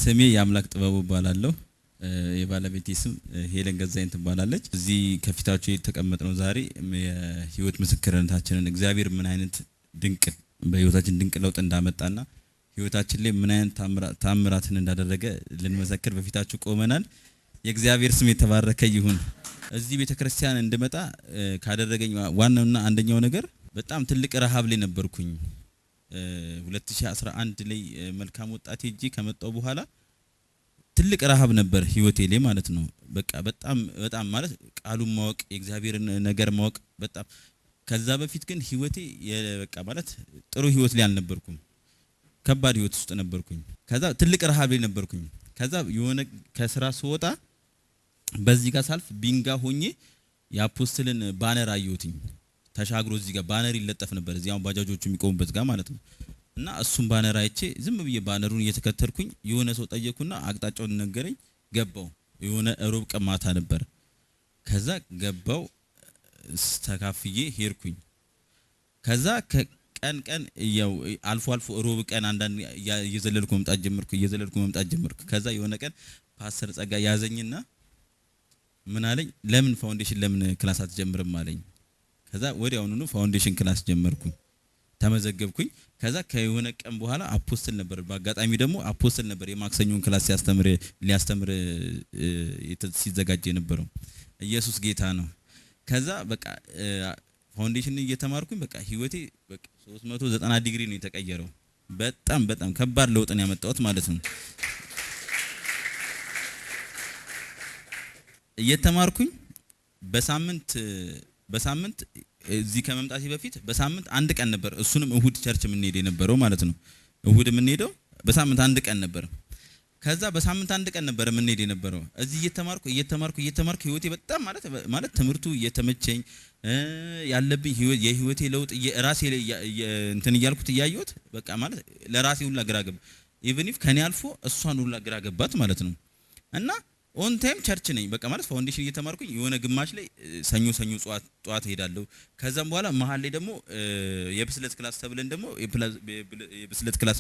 ስሜ የአምላክ ጥበቡ እባላለሁ። የባለቤቴ ስም ሄለን ገዛኸኝ ትባላለች። እዚህ ከፊታችሁ የተቀመጥነው ዛሬ የህይወት ምስክርነታችንን እግዚአብሔር ምን አይነት ድንቅ በህይወታችን ድንቅ ለውጥ እንዳመጣና ህይወታችን ላይ ምን አይነት ታምራትን እንዳደረገ ልንመሰክር በፊታችሁ ቆመናል። የእግዚአብሔር ስም የተባረከ ይሁን። እዚህ ቤተክርስቲያን እንድመጣ ካደረገኝ ዋናውና አንደኛው ነገር በጣም ትልቅ ረሃብ ላይ ነበርኩኝ። 2011 ላይ መልካም ወጣት ሄጄ ከመጣው በኋላ ትልቅ ረሃብ ነበር ህይወቴ ላይ ማለት ነው። በቃ በጣም ማለት ቃሉን ማወቅ የእግዚአብሔርን ነገር ማወቅ በጣም ከዛ በፊት ግን ህይወቴ በቃ ማለት ጥሩ ህይወት ላይ አልነበርኩም። ከባድ ህይወት ውስጥ ነበርኩኝ። ከዛ ትልቅ ረሃብ ላይ ነበርኩኝ። ከዛ የሆነ ከስራ ስወጣ በዚህ ጋር ሳልፍ ቢንጋ ሆኜ የአፖስትልን ባነር አየሁትኝ። ተሻግሮ እዚህ ጋር ባነር ይለጠፍ ነበር እዚያው ባጃጆቹ የሚቆሙበት ጋር ማለት ነው። እና እሱም ባነር አይቼ ዝም ብዬ ባነሩን እየተከተልኩኝ የሆነ ሰው ጠየቁና አቅጣጫውን ነገረኝ። ገባው የሆነ ሮብ ቀን ማታ ነበር። ከዛ ገባው ተካፍዬ ሄድኩኝ። ከዛ ቀን ያው አልፎ ሮብ ቀን አንዳንድ እየዘለልኩ መምጣት ጀመርኩ። ከዛ የሆነ ቀን ፓስተር ጸጋ ያዘኝና ምን አለኝ፣ ለምን ፋውንዴሽን ለምን ክላስ አትጀምርም አለኝ። ከዛ ወዲያውኑ ፋውንዴሽን ክላስ ጀመርኩኝ፣ ተመዘገብኩኝ። ከዛ ከየሆነ ቀን በኋላ አፖስትል ነበር፣ በአጋጣሚ ደግሞ አፖስትል ነበር የማክሰኞን ክላስ ሊያስተምር ሲዘጋጅ የነበረው። ኢየሱስ ጌታ ነው። ከዛ በቃ ፋውንዴሽን እየተማርኩኝ በቃ ህይወቴ በቃ 390 ዲግሪ ነው የተቀየረው። በጣም ከባድ ለውጥ ነው ያመጣሁት ማለት ነው። እየተማርኩኝ በሳምንት እዚህ ከመምጣቴ በፊት በሳምንት አንድ ቀን ነበር፣ እሱንም እሁድ ቸርች የምንሄድ የነበረው ማለት ነው። እሁድ የምንሄደው በሳምንት አንድ ቀን ነበር። ከዛ በሳምንት አንድ ቀን ነበር የምንሄድ የነበረው። እዚህ እየተማርኩ ህይወቴ በጣም ማለት ትምህርቱ እየተመቸኝ ያለብኝ የህይወቴ ለውጥ ራሴ ላይ እንትን እያልኩት እያየሁት በቃ ማለት ለራሴ ሁላ ግራ ገባ። ኢቭን ኢፍ ከኔ አልፎ እሷን ሁላ ግራ ገባት ማለት ነው። እና ኦን ታይም ቸርች ነኝ በቃ ማለት ፋውንዴሽን እየተማርኩኝ የሆነ ግማሽ ላይ ሰኞ ጧት ሄዳለሁ። ከዛም በኋላ መሀል ላይ ደግሞ የብስለት ክላስ ተብለን ደግሞ የብስለት ክላስ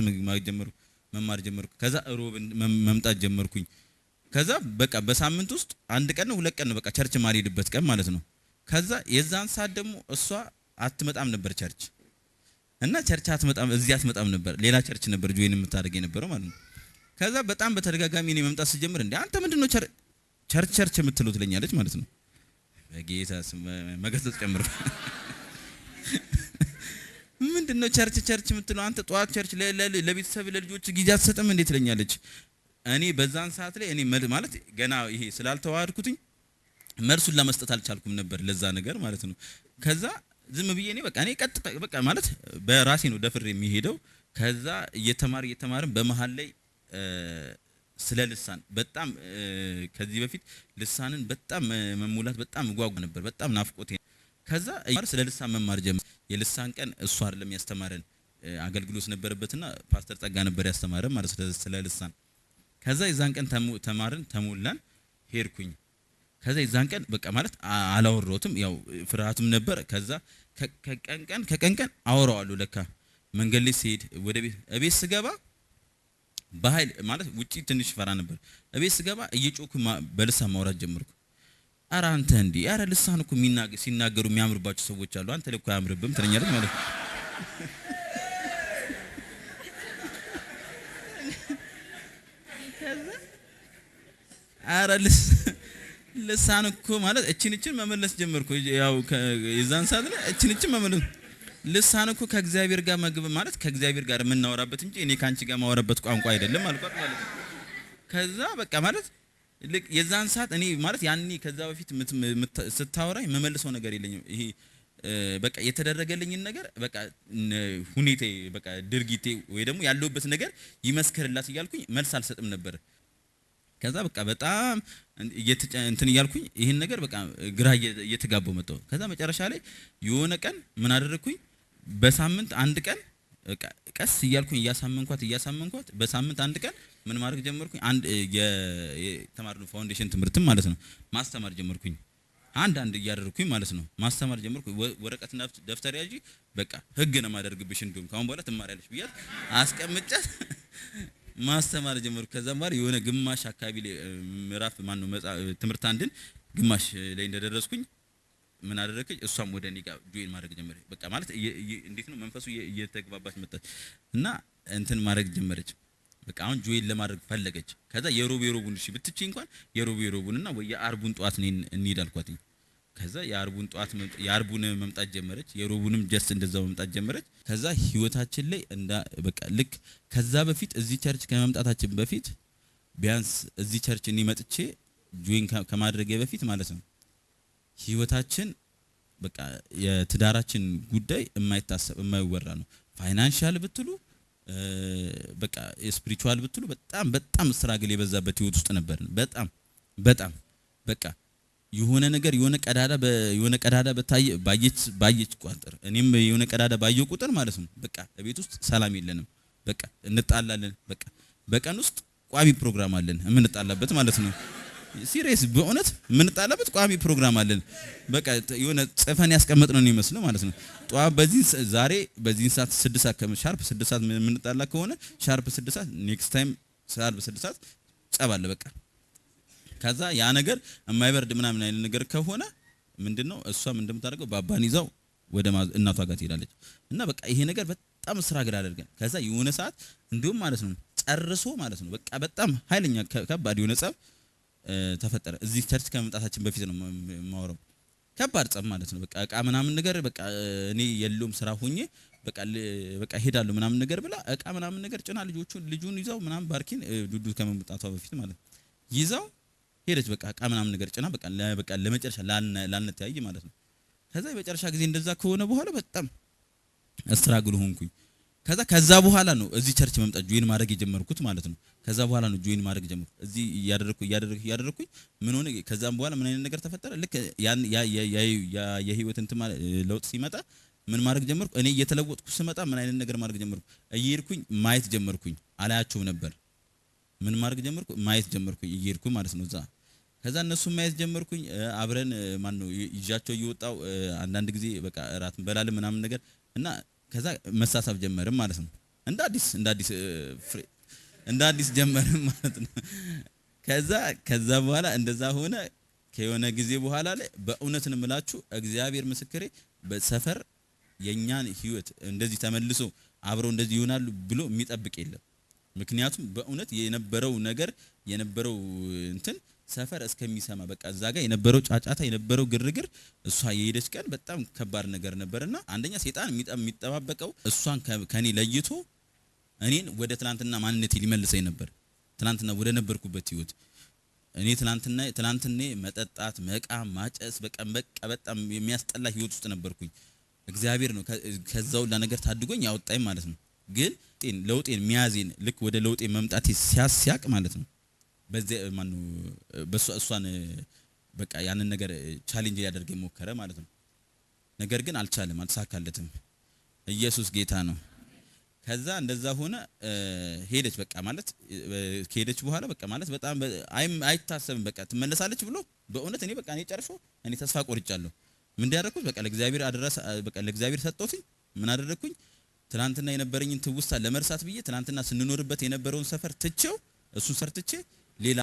መማር ጀመርኩ። ከዛ ሮብ መምጣት ጀመርኩኝ። ከዛ በቃ በሳምንት ውስጥ አንድ ቀን ነው ሁለት ቀን ነው በቃ ቸርች ማልሄድበት ቀን ማለት ነው። ከዛ የዛን ሰዓት ደግሞ እሷ አትመጣም ነበር ቸርች እና ቸርች አትመጣም ነበር። ሌላ ቸርች ነበር ጆይን የምታደርግ የነበረው ማለት ነው። ከዛ በጣም በተደጋጋሚ እኔ መምጣት ስጀምር እንዴ አንተ ምንድነው ቸርች የምትለው ትለኛለች ማለት ነው። በጌታ ስም መገሰጽ ጀምር። ምንድነው ቸርች የምትለው አንተ ጧት ቸርች ለቤተሰብ ለልጆች ጊዜ አትሰጥም እንዴ ትለኛለች። እኔ በዛን ሰዓት ላይ እኔ ማለት ገና ይሄ ስላልተዋድኩትኝ መልሱን ለመስጠት አልቻልኩም ነበር ለዛ ነገር ማለት ነው። ከዛ ዝም ብዬ እኔ ቀጥታ በቃ ማለት በራሴ ነው ደፍሬ የሚሄደው። ከዛ እየተማርን በመሃል ላይ ስለ ልሳን በጣም ከዚህ በፊት ልሳንን በጣም መሙላት በጣም እጓጓ ነበር፣ በጣም ናፍቆቴ። ከዛ ስለ ልሳን መማር ጀመር። የልሳን ቀን እሱ አይደለም ያስተማረን አገልግሎት ነበረበትና ፓስተር ጸጋ ነበር ያስተማረን ማለት ስለ ልሳን። ከዛ የዛን ቀን ተሞላን ሄድኩኝ። ከዛ የዛን ቀን በቃ ማለት አላወራሁትም፣ ያው ፍርሃቱም ነበር። ከዛ ከቀን አወራዋለሁ ለካ መንገድ ላይ ሲሄድ ወደ ቤት ስገባ በኃይል ማለት ውጪ ትንሽ ፈራ ነበር። እቤት ስገባ እየጮኩ በልሳን ማውራት ጀመርኩ። ኧረ አንተ እንዴ ኧረ ልሳን እኮ ሲናገሩ የሚያምርባቸው ሰዎች አሉ፣ አንተ ለኮ አያምርብም ትለኛለች ማለት ነው። ኧረ ልሳን እኮ ማለት እቺን መመለስ ጀመርኩ። ያው የዛን ሰዓት ላይ እቺን መመለስ ልሳን እኮ ከእግዚአብሔር ጋር ምግብ ማለት ከእግዚአብሔር ጋር የምናወራበት እንጂ እኔ ካንቺ ጋር ማወራበት ቋንቋ አይደለም አልኳት ማለት ነው። ከዛ በቃ ማለት የዛን ሰዓት እኔ ማለት ያኔ ከዛ በፊት ስታወራኝ መመልሰው ነገር የለኝም። ይሄ በቃ የተደረገልኝን ነገር በቃ ሁኔቴ በቃ ድርጊቴ ወይ ደግሞ ያለውበት ነገር ይመስክርላት እያልኩኝ መልስ አልሰጥም ነበር። ከዛ በቃ በጣም እንትን እያልኩኝ ይሄን ነገር በቃ ግራ እየተጋባው መጣሁ። ከዛ መጨረሻ ላይ የሆነ ቀን ምን አደረኩኝ፣ በሳምንት አንድ ቀን ቀስ እያልኩኝ እያሳመንኳት በሳምንት አንድ ቀን ምን ማድረግ ጀመርኩኝ፣ አንድ የተማርነው ፋውንዴሽን ትምህርትም ማለት ነው ማስተማር ጀመርኩኝ። አንድ እያደረኩኝ ማለት ነው ማስተማር ጀመርኩ። ወረቀትና ደፍተር ያዢ በቃ ህግ ነው ማደርግብሽ፣ እንደውም ካሁን በኋላ ትማሪያለሽ ብያት አስቀምጫት ማስተማር ጀመርኩ። ከዛም በኋላ የሆነ ግማሽ አካባቢ ላይ ምዕራፍ ማነው ትምህርት አንድን ግማሽ ላይ እንደደረስኩኝ ምን አደረከኝ? እሷም ወደ እኔ ጋር ጆይን ማድረግ ጀመረች። በቃ ማለት እንዴት ነው መንፈሱ እየተግባባች መጣች እና እንትን ማድረግ ጀመረች። በቃ አሁን ጆይን ለማድረግ ፈለገች። ከዛ የሮቡን እሺ ብትችይ እንኳን የሮቡንና ወይ የአርቡን ጧት ነው እንሂድ አልኳትኝ። ከዛ የአርቡን መምጣት ጀመረች፣ የሮቡንም ጀስት እንደዛው መምጣት ጀመረች። ከዛ ህይወታችን ላይ በቃ ልክ ከዛ በፊት እዚህ ቸርች ከመምጣታችን በፊት ቢያንስ እዚህ ቸርች እኔ መጥቼ ጆይን ከማድረጌ በፊት ማለት ነው ህይወታችን በቃ የትዳራችን ጉዳይ የማይታሰብ የማይወራ ነው። ፋይናንሻል ብትሉ በቃ ስፒሪቹዋል ብትሉ በጣም ስትራግል የበዛበት ህይወት ውስጥ ነበርን። በጣም በቃ የሆነ ነገር የሆነ ቀዳዳ ባየች ቁጥር እኔም የሆነ ቀዳዳ ባየው ቁጥር ማለት ነው በቃ ቤት ውስጥ ሰላም የለንም። በቃ እንጣላለን። በቃ በቀን ውስጥ ቋሚ ፕሮግራም አለን የምንጣላበት ማለት ነው። ሲሪየስ በእውነት የምንጣላበት ቋሚ ፕሮግራም አለን። በቃ የሆነ ጽፈን ያስቀመጥነው ነው የሚመስለው ማለት ነው። በዚህ ሰዓት 6 ሰዓት ሻርፕ 6 ሰዓት የምንጣላ ከሆነ ሻርፕ 6 ሰዓት ኔክስት ታይም ሻርፕ 6 ሰዓት ጸባለ በቃ። ከዛ ያ ነገር የማይበርድ ምናምን አይነት ነገር ከሆነ ምንድነው እሷም እንደምታደርገው ባባን ይዛው ወደ እናቷ ጋር ትሄዳለች። እና በቃ ይሄ ነገር በጣም ስትራግል አደረገን። ከዛ የሆነ ሰዓት እንዲሁም ማለት ነው ጨርሶ ማለት ነው በቃ በጣም ኃይለኛ ከባድ የሆነ ጸብ ተፈጠረ። እዚህ ቸርች ከመምጣታችን በፊት ነው የማወራው። ከባድ ጸብ ማለት ነው በቃ እቃ ምናምን ነገር በቃ እኔ የለውም ስራ ሆኜ በቃ ሄዳለሁ ምናምን ነገር ብላ እቃ ምናምን ነገር ጭና ልጁን ይዛው ምናምን ባርኪን ዱዱ ከመምጣቷ በፊት ማለት ነው ይዛው ሄደች። በቃ እቃ ምናምን ነገር ጭና በቃ ለመጨረሻ ላንተያይ ማለት ነው። ከዛ የመጨረሻ ጊዜ እንደዛ ከሆነ በኋላ በጣም አስትራግል ሆንኩኝ። ከዛ በኋላ ነው እዚህ ቸርች መምጣት ጆይን ማድረግ የጀመርኩት ማለት ነው። ከዛ በኋላ ነው ጆይን ማድረግ ጀመርኩ። እዚህ እያደረኩኝ ምን ሆነ? ከዛም በኋላ ምን አይነት ነገር ተፈጠረ? ልክ የህይወት እንትን ለውጥ ሲመጣ ምን ማድረግ ጀመርኩ? እኔ እየተለወጥኩ ስመጣ ምን አይነት ነገር ማድረግ ጀመርኩ? እየሄድኩኝ ማየት ጀመርኩኝ። አላያቸውም ነበር። ምን ማድረግ ጀመርኩ? ማየት ጀመርኩኝ እየሄድኩ ማለት ነው እዛ። ከዛ እነሱ ማየት ጀመርኩኝ። አብረን ማን ነው ይዣቸው እየወጣው አንዳንድ ጊዜ በቃ እራት እንበላለን ምናምን ነገር እና ከዛ መሳሳብ ጀመርም ማለት ነው። እንደ አዲስ ጀመርም ማለት ነው። ከዛ በኋላ እንደዛ ሆነ። ከሆነ ጊዜ በኋላ ላይ በእውነት ነው የምላችሁ እግዚአብሔር ምስክሬ በሰፈር የኛን ህይወት እንደዚህ ተመልሶ አብረው እንደዚህ ይሆናሉ ብሎ የሚጠብቅ የለም። ምክንያቱም በእውነት የነበረው እንትን ሰፈር እስከሚሰማ በቃ እዛ ጋር የነበረው ጫጫታ የነበረው ግርግር እሷ የሄደች ቀን በጣም ከባድ ነገር ነበርና አንደኛ ሰይጣን የሚጠባበቀው እሷን ከኔ ለይቶ እኔን ወደ ትናንትና ማንነቴ ሊመልሰኝ ነበር። ትናንትና ወደ ነበርኩበት ህይወት እኔ ትናንትና መጠጣት፣ መቃም፣ ማጨስ በጣም የሚያስጠላ ህይወት ውስጥ ነበርኩኝ። እግዚአብሔር ነው ከዛው ለነገር ታድጎኝ ያወጣኝ ማለት ነው። ግን ለውጤን ሚያዜን ልክ ወደ ለውጤ መምጣቴ ሲያቅ ማለት ነው እሷን በቃ ያንን ነገር ቻሌንጅ ሊያደርግ ሞከረ ማለት ነው። ነገር ግን አልቻለም፣ አልተሳካለትም። ኢየሱስ ጌታ ነው። ከዛ እንደዛ ሆነ። ሄደች በቃ ማለት ከሄደች በኋላ በቃ ማለት በጣም አይታሰብም በቃ ትመለሳለች ብሎ በእውነት እኔ በቃ እኔ ተስፋ ቆርጫለሁ። ምን እንዳደረኩት በቃ ለእግዚአብሔር ሰጠሁት። ምን አደረኩኝ? ትናንትና የነበረኝን ትውስታ ለመርሳት ብዬ ትናንትና ስንኖርበት የነበረውን ሰፈር ትቼው እሱን ሰርትቼ ሌላ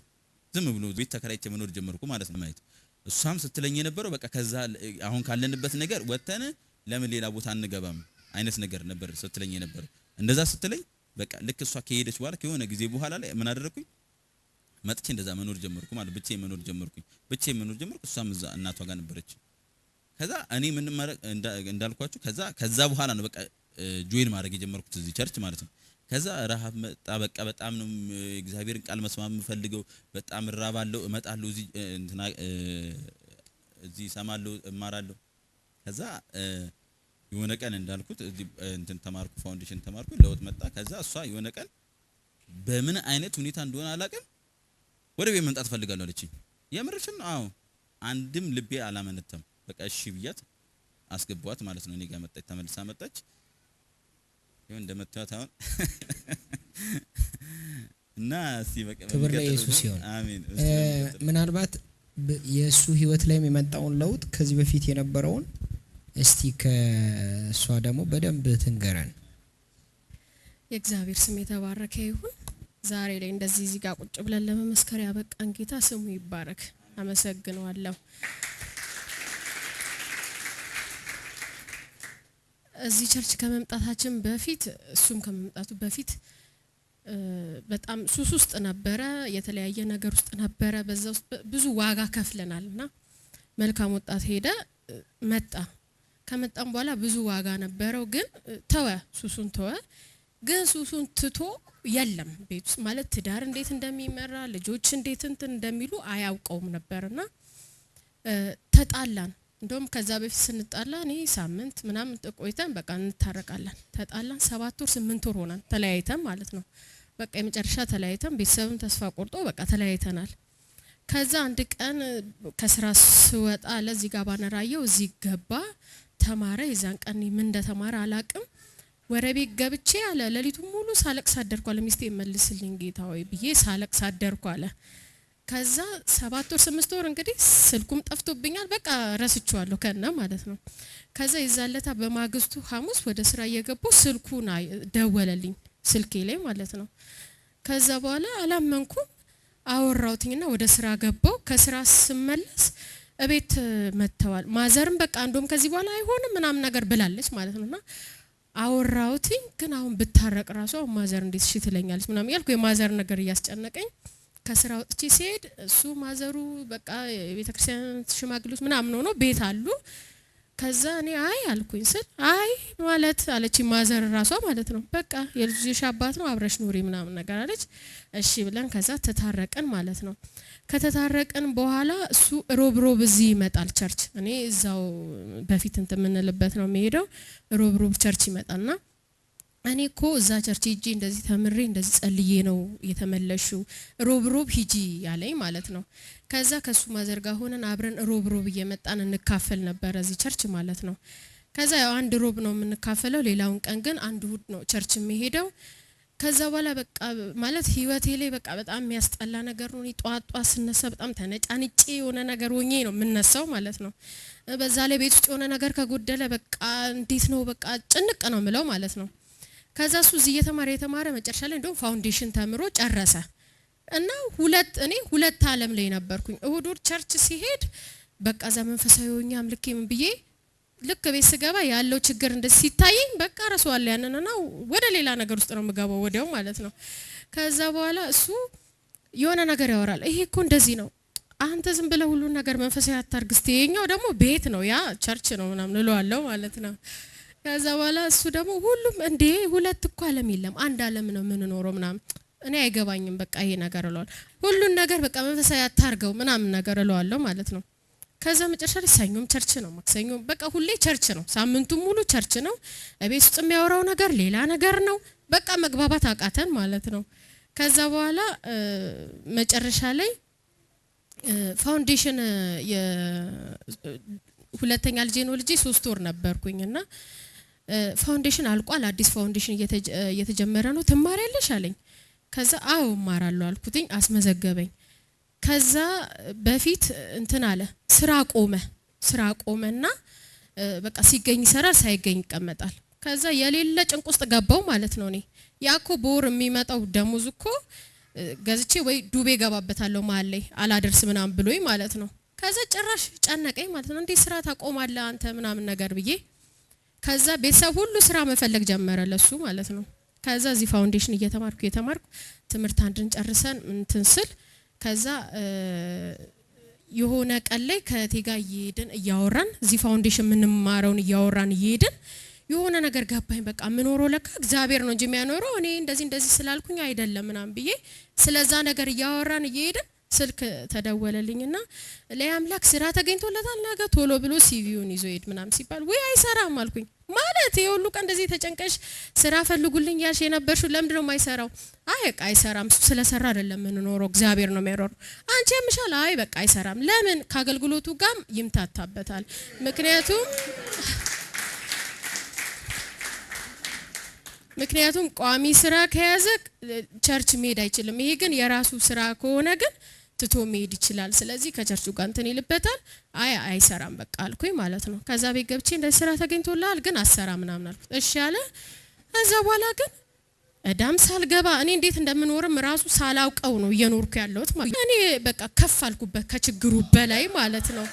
ዝም ብሎ ቤት ተከራይቼ መኖር ጀመርኩ ማለት ነው። ማየት እሷም ስትለኝ የነበረው በቃ ከዛ አሁን ካለንበት ነገር ወተን ለምን ሌላ ቦታ አንገባም አይነት ነገር ነበር ስትለኝ የነበረው። እንደዛ ስትለኝ በቃ ልክ እሷ ከሄደች በኋላ ከሆነ ጊዜ በኋላ ላይ ምን አደረኩኝ? መጥቼ እንደዛ መኖር ጀመርኩ ማለት ብቻዬን መኖር ጀመርኩ። እሷም እዛ እናቷ ጋር ነበረች። ከዛ እኔ ምን ማድረግ እንዳልኳችሁ ከዛ በኋላ ነው በቃ ጆይን ማድረግ የጀመርኩት እዚህ ቸርች ማለት ነው። ከዛ ረሃብ መጣ። በቃ በጣም ነው እግዚአብሔርን ቃል መስማት የምፈልገው። በጣም እራባለሁ፣ እመጣለሁ፣ እዚህ እሰማለሁ፣ እማራለሁ። ከዛ የሆነ ቀን እንዳልኩት እዚህ እንትን ተማርኩ፣ ፋውንዴሽን ተማርኩ፣ ለውጥ መጣ። ከዛ እሷ የሆነ ቀን በምን አይነት ሁኔታ እንደሆነ አላውቅም ወደ ቤት መምጣት ፈልጋለሁ አለችኝ። የምርሽን? አዎ። አንድም ልቤ አላመነተም። በቃ እሺ ብያት አስገባዋት ማለት ነው። እኔ ጋር መጣች፣ ተመልሳ መጣች። ይሁን እንደመጣት አሁን እና እስቲ በቃ ክብር ለኢየሱስ ይሁን። አሜን። ምናልባት የእሱ ህይወት ላይ የመጣውን ለውጥ ከዚህ በፊት የነበረውን እስቲ ከእሷ ደግሞ በደንብ ትንገረን። የእግዚአብሔር ስም የተባረከ ይሁን። ዛሬ ላይ እንደዚህ እዚህ ጋር ቁጭ ብለን ለመመስከር ያበቃን ጌታ ስሙ ይባረክ። አመሰግነዋለሁ። እዚህ ቸርች ከመምጣታችን በፊት እሱም ከመምጣቱ በፊት በጣም ሱስ ውስጥ ነበረ፣ የተለያየ ነገር ውስጥ ነበረ። በዛ ውስጥ ብዙ ዋጋ ከፍለናልና መልካም ወጣት ሄደ መጣ። ከመጣም በኋላ ብዙ ዋጋ ነበረው፣ ግን ተወ፣ ሱሱን ተወ። ግን ሱሱን ትቶ የለም ቤት ውስጥ ማለት ትዳር እንዴት እንደሚመራ ልጆች እንዴት እንትን እንደሚሉ አያውቀውም ነበርና ተጣላን። እንደውም ከዛ በፊት ስንጣላ እኔ ሳምንት ምናምን ቆይተን በቃ እንታረቃለን። ተጣላን 7 ወር 8 ወር ሆነን ተለያይተን ማለት ነው። በቃ የመጨረሻ ተለያይተን ቤተሰብም ተስፋ ቆርጦ በቃ ተለያይተናል። ከዛ አንድ ቀን ከስራ ስወጣ ለዚህ ጋር ባነራየው እዚህ ገባ ተማረ። የዛን ቀን ምን እንደተማረ አላቅም። ወደ ቤት ገብቼ አለ ሌሊቱን ሙሉ ሳለቅስ አደርኩ አለ። ሚስቴ መልስልኝ ጌታ ሆይ ብዬ ሳለቅስ አደርኩ አለ። ከዛ 7 ወር 8 ወር እንግዲህ ስልኩም ጠፍቶብኛል። በቃ ረስቼዋለሁ ከነ ማለት ነው። ከዛ ይዛለታ በማግስቱ ሐሙስ ወደ ስራ እየገባሁ ስልኩን ደወለልኝ ስልኬ ላይ ማለት ነው። ከዛ በኋላ አላመንኩም። አወራውትኝና ወደ ስራ ገባሁ። ከስራ ስመለስ እቤት መተዋል። ማዘርም በቃ እንደውም ከዚህ በኋላ አይሆንም ምናምን ነገር ብላለች ማለት ነውና አወራውትኝ። ግን አሁን ብታረቅ ራሱ አሁን ማዘር እንዴት እሺ ትለኛለች ምናምን ያልኩ የማዘር ነገር እያስጨነቀኝ ከስራ ወጥቼ ሲሄድ እሱ ማዘሩ በቃ የቤተክርስቲያን ሽማግሌዎች ምናምን ሆኖ ቤት አሉ። ከዛ እኔ አይ አልኩኝ ስል አይ ማለት አለች ማዘር ራሷ ማለት ነው። በቃ የልጅሽ አባት ነው አብረሽ ኑሪ ምናምን ነገር አለች። እሺ ብለን ከዛ ተታረቀን ማለት ነው። ከተታረቀን በኋላ እሱ ሮብ እዚህ ይመጣል ቸርች። እኔ እዛው በፊት እንትን የምንልበት ነው የሚሄደው። ሮብ ቸርች ይመጣና እኔ እኮ እዛ ቸርች ሂጂ እንደዚህ ተምሬ እንደዚህ ጸልዬ ነው የተመለሽው ሮብ ሂጂ ያለኝ ማለት ነው። ከዛ ከሱ ማዘርጋ ሆነን አብረን ሮብ እየመጣን እንካፈል ነበር እዚህ ቸርች ማለት ነው። ከዛ ያው አንድ ሮብ ነው የምንካፈለው፣ ሌላውን ቀን ግን አንድ እሁድ ነው ቸርች የሚሄደው። ከዛ በኋላ በቃ ማለት ህይወቴ ላይ በቃ በጣም የሚያስጠላ ነገር ነው። ጧት ስነሳ በጣም ተነጫንጬ የሆነ ነገር ሆኜ ነው የምነሳው ማለት ነው። በዛ ላይ ቤት ውስጥ የሆነ ነገር ከጎደለ በቃ እንዴት ነው በቃ ጭንቅ ነው ምለው ማለት ነው። ከዛ እሱ እዚህ የተማረ መጨረሻ ላይ እንደውም ፋውንዴሽን ተምሮ ጨረሰ እና ሁለት ዓለም ላይ ነበርኩኝ። እሁድ ቸርች ሲሄድ በቃ ዛ መንፈሳዊ ሆኜ አምልኬ ምን ብዬ ልክ ቤት ስገባ ያለው ችግር እንደዚህ ሲታየኝ በቃ ረሷል ያንንና ወደ ሌላ ነገር ውስጥ ነው የምገባው ወዲያው ማለት ነው። ከዛ በኋላ እሱ የሆነ ነገር ያወራል። ይሄ እኮ እንደዚህ ነው አንተ ዝም ብለህ ሁሉ ነገር መንፈሳዊ አታርግ እስቲ፣ የኛው ደግሞ ቤት ነው ያ ቸርች ነው ምናምን እለዋለሁ ማለት ነው። ከዛ በኋላ እሱ ደግሞ ሁሉም እንዴ ሁለት እኮ ዓለም የለም አንድ ዓለም ነው የምንኖረው ምናምን እኔ አይገባኝም በቃ ይሄ ነገር እለዋለሁ። ሁሉን ነገር በቃ መንፈሳዊ አታርገው ምናምን ነገር እለዋለሁ ማለት ነው። ከዛ መጨረሻ ላይ ሰኞም ቸርች ነው ማክሰኞም በቃ ሁሌ ቸርች ነው፣ ሳምንቱን ሙሉ ቸርች ነው። እቤት ውስጥ የሚያወራው ነገር ሌላ ነገር ነው። በቃ መግባባት አቃተን ማለት ነው። ከዛ በኋላ መጨረሻ ላይ ፋውንዴሽን ሁለተኛ ልጄ ነው ልጄ 3 ወር ነበርኩኝና ፋውንዴሽን አልቋል፣ አዲስ ፋውንዴሽን እየተጀመረ ነው ትማሪያለሽ አለኝ። ከዛ አዎ እማራለሁ አልኩትኝ። አስመዘገበኝ። ከዛ በፊት እንትን አለ ስራ ቆመና በቃ ሲገኝ ይሰራል ሳይገኝ ይቀመጣል። ከዛ የሌለ ጭንቅ ውስጥ ገባው ማለት ነው። እኔ ያኮ በወር የሚመጣው ደሞዝ እኮ ገዝቼ ወይ ዱቤ ገባበታለሁ መሀል ላይ አላደርስ ምናምን ብሎኝ ማለት ነው። ከዛ ጭራሽ ጨነቀኝ ማለት ነው። እንዴ ስራ ታቆማለህ አንተ ምናምን ነገር ብዬ ከዛ ቤተሰብ ሁሉ ስራ መፈለግ ጀመረ ለሱ ማለት ነው። ከዛ እዚህ ፋውንዴሽን እየተማርኩ ትምህርት አንድን ጨርሰን እንትን ስል ከዛ የሆነ ቀን ላይ ከቴጋ እያወራን እዚህ ፋውንዴሽን ምንማረውን እያወራን እየሄድን የሆነ ነገር ገባኝ። በቃ ምኖረው ለካ እግዚአብሔር ነው እንጂ የሚያኖረው እኔ እንደዚህ ስላልኩኝ አይደለም ምናምን ብዬ ስለዛ ነገር እያወራን እየሄድን ስልክ ተደወለልኝና ለአምላክ ስራ ተገኝቶለታል ነገ ቶሎ ብሎ ሲቪውን ይዞ ሄድ ምናምን ሲባል ወይ አይሰራም አልኩኝ። ማለት የሁሉ ቀን እንደዚህ ተጨንቀሽ ስራ ፈልጉልኝ ያልሽ የነበርሽው ለምንድን ነው የማይሰራው? አይ በቃ አይሰራም፣ ስለሰራ አይደለም የምንኖረው እግዚአብሔር ነው የሚያኖረው። አንቺ የምሻል አይ በቃ አይሰራም። ለምን ከአገልግሎቱ ጋር ይምታታበታል። ምክንያቱም ቋሚ ስራ ከያዘ ቸርች መሄድ አይችልም። ይሄ ግን የራሱ ስራ ከሆነ ግን ትቶ መሄድ ይችላል። ስለዚህ ከቸርቹ ጋር እንትን ይልበታል። አይሰራም በቃ አልኩኝ ማለት ነው። ከዛ ቤት ገብቼ እንደ ስራ ተገኝቶልሃል ግን አሰራ ምናምን አልኩት። እሺ አለ። ከዛ በኋላ ግን እዳም ሳልገባ እኔ እንዴት እንደምኖርም ራሱ ሳላውቀው ነው እየኖርኩ ያለሁት ማለት እኔ በቃ ከፍ አልኩበት ከችግሩ በላይ ማለት ነው።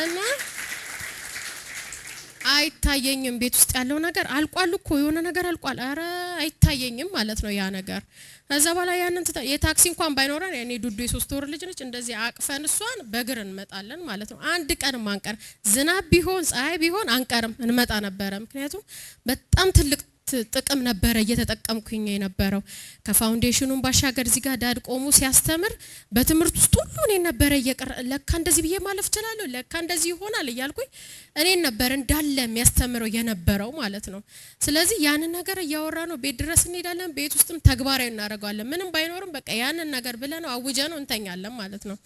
እና አይታየኝም ቤት ውስጥ ያለው ነገር አልቋል እኮ የሆነ ነገር አልቋል፣ አረ አይታየኝም ማለት ነው ያ ነገር። ከዛ በኋላ ያንን የታክሲ እንኳን ባይኖረን ያኔ ዱዱ የ3 ወር ልጅ ነች፣ እንደዚህ አቅፈን እሷን በእግር እንመጣለን ማለት ነው። አንድ ቀን አንቀር፣ ዝናብ ቢሆን ፀሐይ ቢሆን አንቀርም እንመጣ ነበረ። ምክንያቱም በጣም ትልቅ ጥቅም ነበረ እየተጠቀምኩኝ የነበረው። ከፋውንዴሽኑን ባሻገር እዚህ ጋር ዳድ ቆሙ ሲያስተምር በትምህርት ውስጥ ሁሉ እኔ ነበረ ለካ እንደዚህ ብዬ ማለፍ እችላለሁ፣ ለካ እንደዚህ ይሆናል እያልኩኝ እኔ ነበር እንዳለ የሚያስተምረው የነበረው ማለት ነው። ስለዚህ ያንን ነገር እያወራ ነው ቤት ድረስ እንሄዳለን፣ ቤት ውስጥም ተግባራዊ እናደርገዋለን። ምንም ባይኖርም በቃ ያንን ነገር ብለነው አውጀነው እንተኛለን ማለት ነው።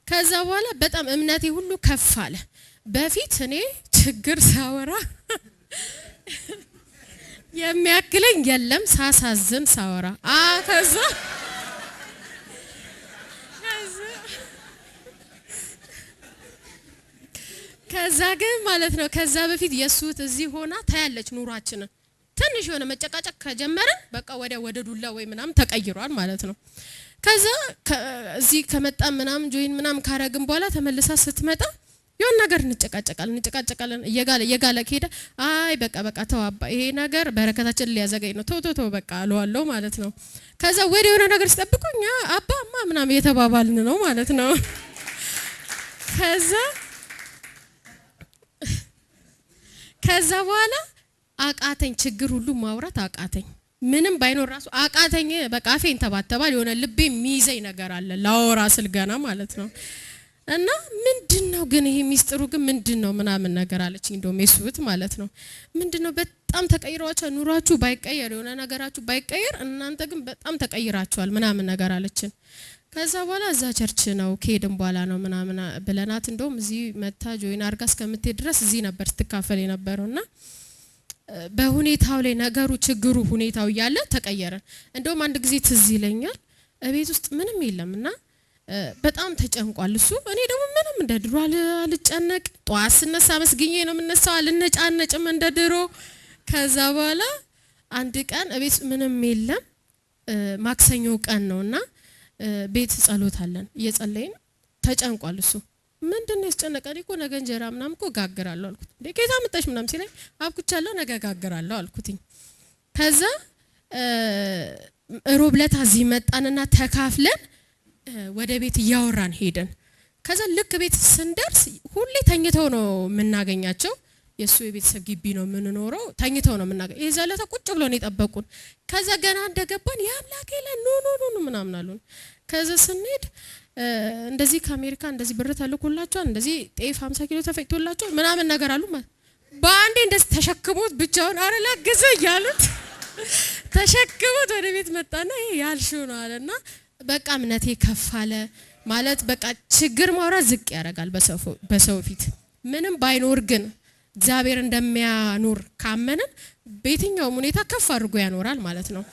ከዛ በኋላ በጣም እምነቴ ሁሉ ከፍ አለ። በፊት እኔ ችግር ሳወራ የሚያክለኝ የለም፣ ሳሳዝን ሳወራ ከዛ ግን ማለት ነው ከዛ በፊት የሱት እዚህ ሆና ታያለች ኑሯችንን። ትንሽ የሆነ መጨቃጨቅ ከጀመረን በቃ ወደ ዱላ ወይ ምናምን ተቀይሯል ማለት ነው። ከዛ እዚህ ከመጣ ምናምን ጆይን ምናምን ካረግን በኋላ ተመልሳ ስትመጣ የሆነ ነገር እንጨቃጨቃለን እየጋለ ከሄደ አይ በቃ ተዋባ ይሄ ነገር በረከታችን ሊያዘገኝ ነው ተው በቃ አለዋለሁ ማለት ነው። ከዛ ወደ የሆነ ነገር ሲጠብቁኝ አባማ ምናምን እየተባባልን ነው ማለት ነው። ከዛ በኋላ አቃተኝ፣ ችግር ሁሉ ማውራት አቃተኝ። ምንም ባይኖር ራሱ አቃተኝ። በቃ አፌን ተባተባል። የሆነ ልቤ የሚይዘኝ ነገር አለ ላወራ ስል ገና ማለት ነው። እና ምንድነው ግን ይሄ ሚስጥሩ ግን ምንድነው ምናምን ነገር አለችኝ። እንደውም የሱት ማለት ነው ምንድነው በጣም ተቀይራችሁ ኑሯችሁ ባይቀየር የሆነ ነገራችሁ ባይቀየር እናንተ ግን በጣም ተቀይራችኋል ምናምን ነገር አለችን። ከዛ በኋላ እዛ ቸርች ነው ከሄድን በኋላ ነው ምናምን ብለናት እንደውም እዚህ መታ ጆይን አርጋ እስከምትሄድ ድረስ እዚህ ነበር ስትካፈል የነበረውና በሁኔታው ላይ ነገሩ ችግሩ ሁኔታው እያለ ተቀየረን። እንደውም አንድ ጊዜ ትዝ ይለኛል እቤት ውስጥ ምንም የለምና በጣም ተጨንቋል እሱ። እኔ ደግሞ ምንም እንደ ድሮ አልጨነቅ፣ ጧት ስነሳ መስግኜ ነው የምነሳው፣ አልነጫነጭም እንደ ድሮ። ከዛ በኋላ አንድ ቀን እቤት ምንም የለም፣ ማክሰኞ ቀን ነውና ቤት ጸሎት አለን እየጸለይን ተጨንቋል እሱ። ምንድነው ያስጨነቀኝ እኮ ነገ እንጀራ ምናምን እኮ ጋግራለሁ አልኩት። ጌታ መጣሽ ምናምን ሲለኝ አብኩቻለሁ ነገ ጋግራለሁ አልኩትኝ። ከዛ ሮብለት እዚህ መጣንና ተካፍለን ወደ ቤት እያወራን ሄደን ከዛ ልክ ቤት ስንደርስ ሁሌ ተኝተው ነው የምናገኛቸው። የሱ የቤተሰብ ግቢ ነው የምንኖረው፣ ተኝተው ነው የምናገኝ። የዛለታ ቁጭ ብሎ ነው የጠበቁን። ከዛ ገና እንደገባን ያምላክ ይላል ኑ ምናምን አሉን። ከዛ ስንሄድ እንደዚህ ከአሜሪካ እንደዚህ ብር ተልኮላቸዋል፣ እንደዚህ ጤፍ 50 ኪሎ ተፈጭቶላቸዋል ምናምን ነገር አሉ። በአንዴ እንደዚህ ተሸክሞት ብቻውን አረ ላግዘ እያሉት ተሸክሞት ወደ ቤት መጣና ይሄ ያልሽው ነው አለና በቃ እምነቴ ከፍ አለ ማለት በቃ ችግር ማውራት ዝቅ ያደርጋል በሰው ፊት። ምንም ባይኖር ግን እግዚአብሔር እንደሚያኖር ካመንን በየትኛውም ሁኔታ ከፍ አድርጎ ያኖራል ማለት ነው።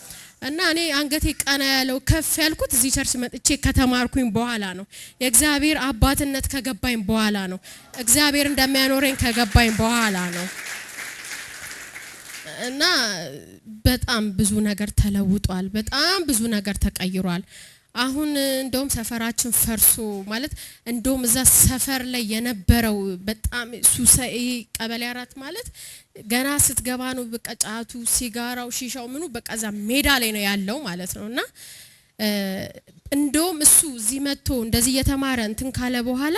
እና እኔ አንገቴ ቀና ያለው ከፍ ያልኩት እዚህ ቸርች መጥቼ ከተማርኩኝ በኋላ ነው። የእግዚአብሔር አባትነት ከገባኝ በኋላ ነው። እግዚአብሔር እንደሚያኖረኝ ከገባኝ በኋላ ነው። እና በጣም ብዙ ነገር ተለውጧል። በጣም ብዙ ነገር ተቀይሯል። አሁን እንደውም ሰፈራችን ፈርሶ ማለት እንደውም እዛ ሰፈር ላይ የነበረው በጣም ሱሳይ ቀበሌ 4 ማለት ገና ስትገባ ነው በቃ ጫቱ፣ ሲጋራው፣ ሺሻው ምኑ በቃ እዛ ሜዳ ላይ ነው ያለው ማለት ነውና እንደውም እሱ እዚህ መጥቶ እንደዚህ እየተማረ እንትን ካለ በኋላ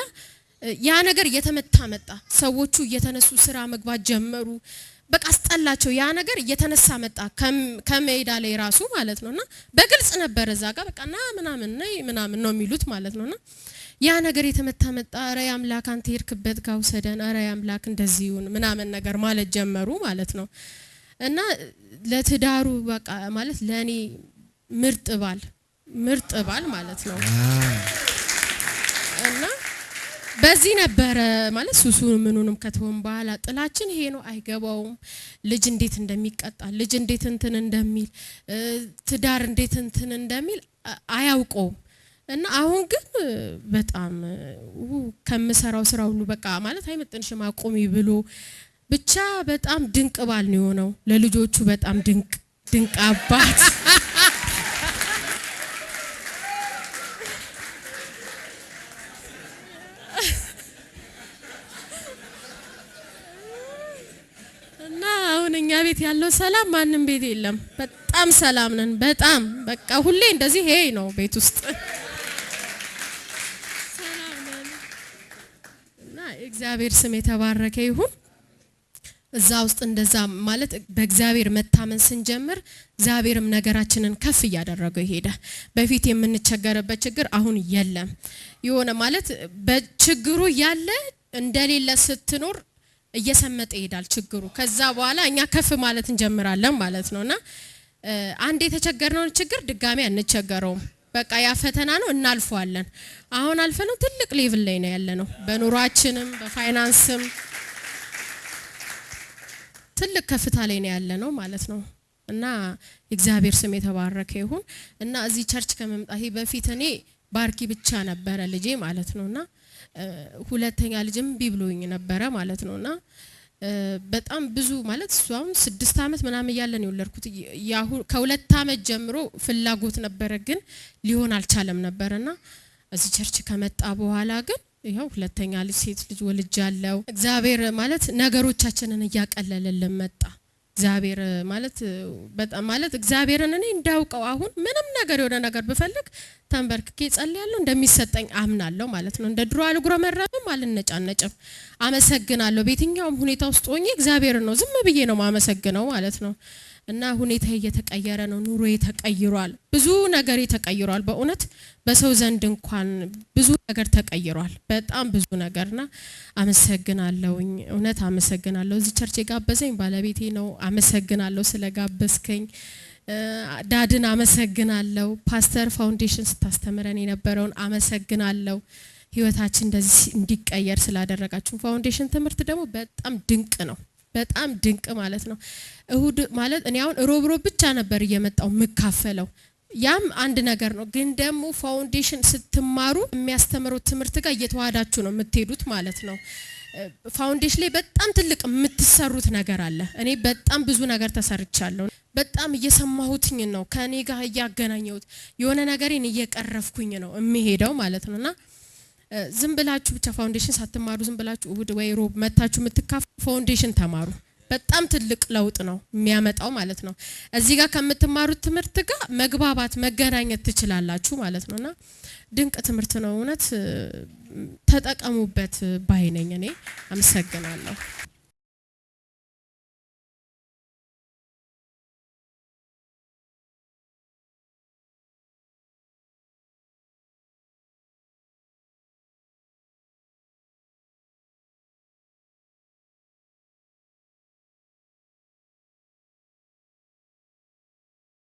ያ ነገር እየተመታ መጣ። ሰዎቹ እየተነሱ ስራ መግባት ጀመሩ። በቃ አስጠላቸው። ያ ነገር እየተነሳ መጣ ከሜዳ ላይ ራሱ ማለት ነውና በግልጽ ነበር እዛ ጋር በቃ ና ምናምን ነው የሚሉት ማለት ነውና ያ ነገር የተመታ መጣ። አረ ያምላክ አንተ ሄድክበት ጋር ውሰደን፣ አረ ያምላክ እንደዚህ ይሁን ምናምን ነገር ማለት ጀመሩ ማለት ነው። እና ለትዳሩ በቃ ማለት ለኔ ምርጥ ባል ማለት ነው። እና በዚህ ነበረ ማለት ሱሱን ምኑንም ከተወን በኋላ ጥላችን ይሄ ነው። አይገባውም ልጅ እንዴት እንደሚቀጣ፣ ልጅ እንዴት እንትን እንደሚል፣ ትዳር እንዴት እንትን እንደሚል አያውቀውም። እና አሁን ግን በጣም ከምሰራው ስራ ሁሉ በቃ ማለት አይመጥንሽም አቁሚ ብሎ ብቻ በጣም ድንቅ ባል ነው የሆነው። ለልጆቹ በጣም ድንቅ ድንቅ አባት እና አሁን እኛ ቤት ያለው ሰላም ማንም ቤት የለም። በጣም ሰላም ነን። በጣም በቃ ሁሌ እንደዚህ ይሄ ነው ቤት ውስጥ ሰላም ነን። እና እግዚአብሔር ስም የተባረከ ይሁን። እዛ ውስጥ እንደዛ ማለት በእግዚአብሔር መታመን ስንጀምር እግዚአብሔርም ነገራችንን ከፍ እያደረገው ይሄደ። በፊት የምንቸገረበት ችግር አሁን የለም። የሆነ ማለት በችግሩ ያለ እንደሌለ ስትኖር እየሰመጠ ይሄዳል ችግሩ። ከዛ በኋላ እኛ ከፍ ማለት እንጀምራለን ማለት ነውና አንድ የተቸገርነውን ችግር ድጋሚ አንቸገረውም። በቃ ያ ፈተና ነው እናልፈዋለን። አሁን አልፈነው ትልቅ ሌቭል ላይ ነው ያለነው። በኑሯችንም በፋይናንስም ትልቅ ከፍታ ላይ ነው ያለነው ማለት ነው። እና እግዚአብሔር ስም የተባረከ ይሁን። እና እዚህ ቸርች ከመምጣቴ በፊት እኔ ባርኪ ብቻ ነበረ ልጄ ማለት ነውና ሁለተኛ ልጅም ቢብሎኝ ነበረ ማለት ነውና በጣም ብዙ ማለት እሷም 6 አመት ምናምን ያለን የወለድኩት ከ2 አመት ጀምሮ ፍላጎት ነበረ ግን ሊሆን አልቻለም ነበርና እዚህ ቸርች ከመጣ በኋላ ግን ይሄው ሁለተኛ ልጅ ሴት ልጅ ወልጃለሁ። እግዚአብሔር ማለት ነገሮቻችንን እያቀለለልን መጣ። እግዚአብሔር ማለት በጣም ማለት እግዚአብሔርን እኔ እንዳውቀው አሁን ምንም ነገር የሆነ ነገር ብፈልግ ተንበርክኬ ጸልያለሁ እንደሚሰጠኝ አምናለሁ ማለት ነው። እንደ ድሮ አልጉረመረምም፣ አልነጫነጭም። አመሰግናለሁ። በየትኛውም ሁኔታ ውስጥ ሆኜ እግዚአብሔርን ነው ዝም ብዬ ነው ማመሰግነው ማለት ነው። እና ሁኔታ እየተቀየረ ነው። ኑሮ ተቀይሯል። ብዙ ነገር ተቀይሯል። በእውነት በሰው ዘንድ እንኳን ብዙ ነገር ተቀይሯል። በጣም ብዙ ነገርና አመሰግናለሁኝ። እውነት አመሰግናለሁ። እዚህ ቸርች የጋበዘኝ ባለቤቴ ነው። አመሰግናለሁ ስለጋበዝከኝ። ዳድን አመሰግናለሁ። ፓስተር ፋውንዴሽን ስታስተምረን የነበረውን አመሰግናለሁ። ህይወታችን እንደዚህ እንዲቀየር ስላደረጋችሁ ፋውንዴሽን ትምህርት ደግሞ በጣም ድንቅ ነው። በጣም ድንቅ ማለት ነው። እሁድ ማለት እኔ አሁን ሮብ ብቻ ነበር እየመጣው መካፈለው። ያም አንድ ነገር ነው። ግን ደግሞ ፋውንዴሽን ስትማሩ የሚያስተምረው ትምህርት ጋር እየተዋዳችሁ ነው የምትሄዱት ማለት ነው። ፋውንዴሽን ላይ በጣም ትልቅ የምትሰሩት ነገር አለ። እኔ በጣም ብዙ ነገር ተሰርቻለሁ። በጣም እየሰማሁትኝ ነው ከኔ ጋር እያገናኘሁት የሆነ ነገሬን እየቀረፍኩኝ ነው የሚሄደው ማለት ነውና ዝም ብላችሁ ብቻ ፋውንዴሽን ሳትማሩ ዝም ብላችሁ እሁድ ወይ ሮብ መታችሁ የምትካፈሉ ፋውንዴሽን ተማሩ። በጣም ትልቅ ለውጥ ነው የሚያመጣው ማለት ነው። እዚህ ጋር ከምትማሩት ትምህርት ጋር መግባባት መገናኘት ትችላላችሁ ማለት ነውና ድንቅ ትምህርት ነው። እውነት ተጠቀሙበት ባይ ነኝ እኔ። አመሰግናለሁ።